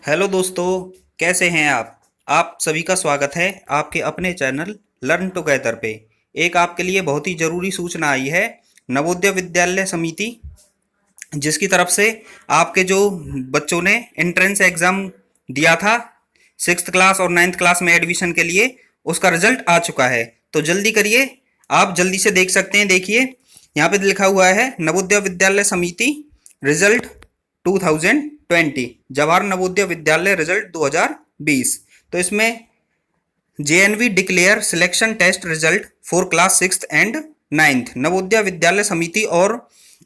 Hello दोस्तों, कैसे हैं आप सभी का स्वागत है आपके अपने चैनल लर्न टुगेदर पे। एक आपके लिए बहुत ही ज़रूरी सूचना आई है। नवोदय विद्यालय समिति जिसकी तरफ से आपके जो बच्चों ने एंट्रेंस एग्ज़ाम दिया था 6th क्लास और 9th क्लास में एडमिशन के लिए, उसका रिजल्ट आ चुका है। तो जल्दी करिए, आप जल्दी से देख सकते हैं। देखिए यहाँ पे लिखा हुआ है नवोदय विद्यालय समिति रिजल्ट 2020, जवाहर नवोदय विद्यालय रिजल्ट 2020। तो इसमें JNV declare selection test result for class 6th and 9th। Navodaya Vidyalaya Samiti और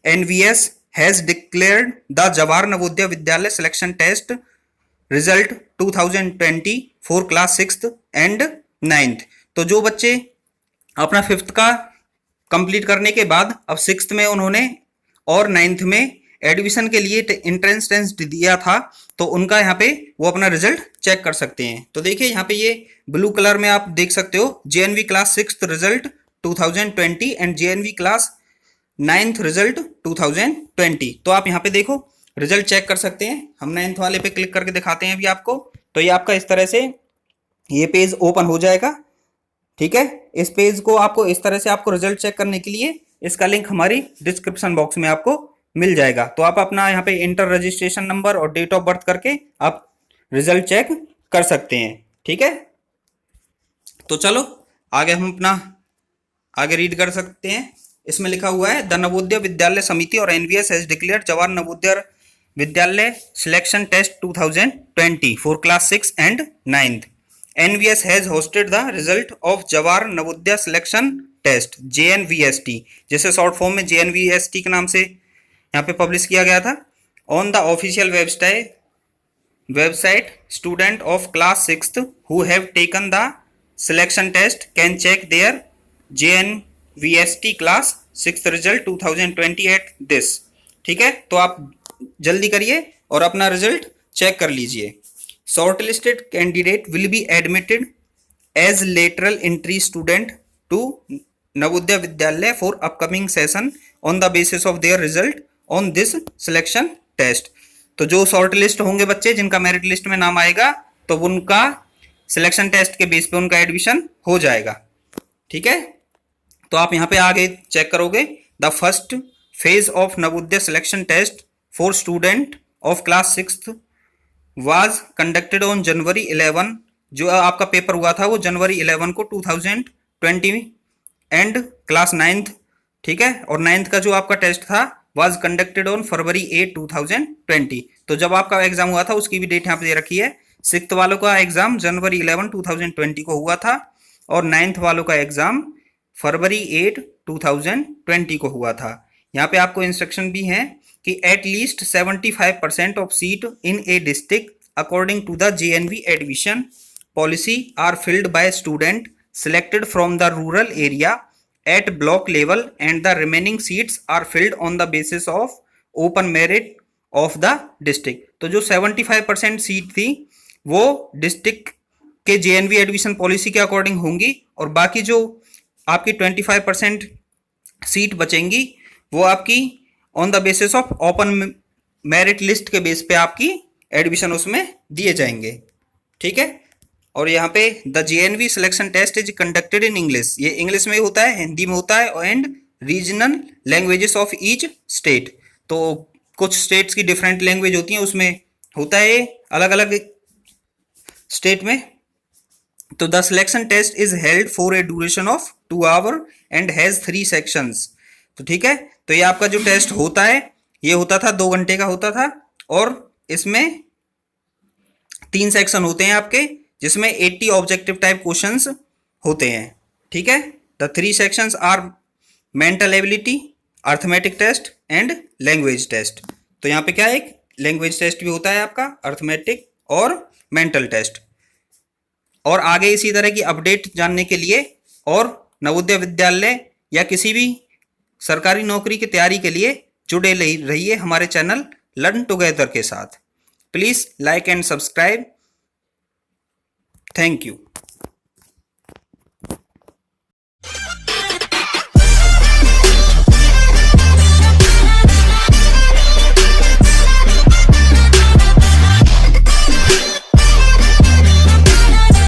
NVS has declared the Jawahar Navodaya Vidyalaya selection test result 2020 for class 6th and 9th। तो जो बच्चे अपना 5th का कंप्लीट करने के बाद अब 6th में उन्होंने और 9th में एडमिशन के लिए एंट्रेंस टेस्ट दिया था, तो उनका यहाँ पे वो अपना रिजल्ट चेक कर सकते हैं। तो देखिए यहाँ पे ये ब्लू कलर में आप देख सकते हो JNV class 6th result 2020 and JNV class 9th result 2020। तो आप यहाँ पे देखो रिजल्ट चेक कर सकते हैं। हम 9th वाले पे क्लिक करके दिखाते हैं अभी आपको। तो ये आपका इस तरह से ये पेज ओपन हो जाएगा। ठीक है, इस पेज को आपको इस तरह से आपको रिजल्ट चेक करने के लिए इसका लिंक हमारी डिस्क्रिप्शन बॉक्स में आपको मिल जाएगा। तो आप अपना यहाँ पे इंटर रजिस्ट्रेशन नंबर और डेट ऑफ बर्थ करके आप रिजल्ट चेक कर सकते हैं। ठीक है, तो चलो आगे हम अपना आगे रीड कर सकते हैं। इसमें लिखा हुआ है द नवोदय विद्यालय समिति और NVS has declared Jawahar Navodaya Vidyalaya selection test 2020 for class 6th and 9th। NVS has hosted the result of Jawahar Navodaya selection test JNVST, जिसे शॉर्ट फॉर्म में JNVST के नाम से यहाँ पे पब्लिश किया गया था on the official website. Student of class 6th who have taken the selection test can check their JNVST class 6th result 2020 at this. ठीक है, तो आप जल्दी करिए और अपना रिजल्ट चेक कर लीजिए। Shortlisted candidate will be admitted as lateral entry student to Navodaya Vidyalaya for upcoming session on the basis of their result on this selection test. तो जो शॉर्ट लिस्ट होंगे बच्चे जिनका मेरिट लिस्ट में नाम आएगा, तो उनका सिलेक्शन टेस्ट के बेस पे उनका एडमिशन हो जाएगा। ठीक है, तो आप यहाँ पे आगे चेक करोगे the first phase of Navodaya selection test for student of class 6th was conducted on January 11। जो आपका पेपर हुआ था वो जनवरी 11 को 2020 एंड क्लास 9th। ठीक है, और 9th का जो आपका टेस्ट था वाज कंडक्टेड ऑन फरवरी 8 2020। तो जब आपका एग्जाम हुआ था उसकी भी डेट यहाँ पे दे रखी है। 6th वालों का एग्जाम जनवरी 11 2020 को हुआ था और 9th वालों का एग्जाम फरवरी 8 2020 को हुआ था। यहाँ पे आपको इंस्ट्रक्शन भी है कि at least 75% of seat in a district according to the JNV admission policy are filled by student selected from the rural area at block level and the remaining seats are filled on the basis of open merit of the district। तो जो 75% seat थी वो district के JNV admission policy के according होंगी और बाकी जो आपकी 25% सीट बचेंगी वो आपकी on the basis of open merit list के बेस पे आपकी एडमिशन उसमें दिए जाएंगे। ठीक है, और यहाँ पे the JNV selection test is conducted in English. ये इंग्लिश में होता है, हिंदी में होता है and regional languages of each state. तो कुछ स्टेट्स की डिफरेंट लैंग्वेज होती हैं, उसमें होता है अलग अलग स्टेट में। तो the selection test is held for a duration of 2 hour and has 3 sections. तो ठीक है, तो ये आपका जो टेस्ट होता है ये होता था 2 घंटे का होता था और इसमें 3 सेक्शन होते हैं आपके, जिसमें 80 ऑब्जेक्टिव टाइप क्वेश्चंस होते हैं। ठीक है, the 3 sections are mental ability, arithmetic test and language test. तो यहाँ पे क्या है, एक लैंग्वेज टेस्ट भी होता है आपका, अर्थमेटिक और मेंटल टेस्ट। और आगे इसी तरह की अपडेट जानने के लिए और नवोदय विद्यालय या किसी भी सरकारी नौकरी की तैयारी के लिए जुड़े रहिए हमारे चैनल लर्न टुगेदर के साथ। Please like and subscribe. Thank you.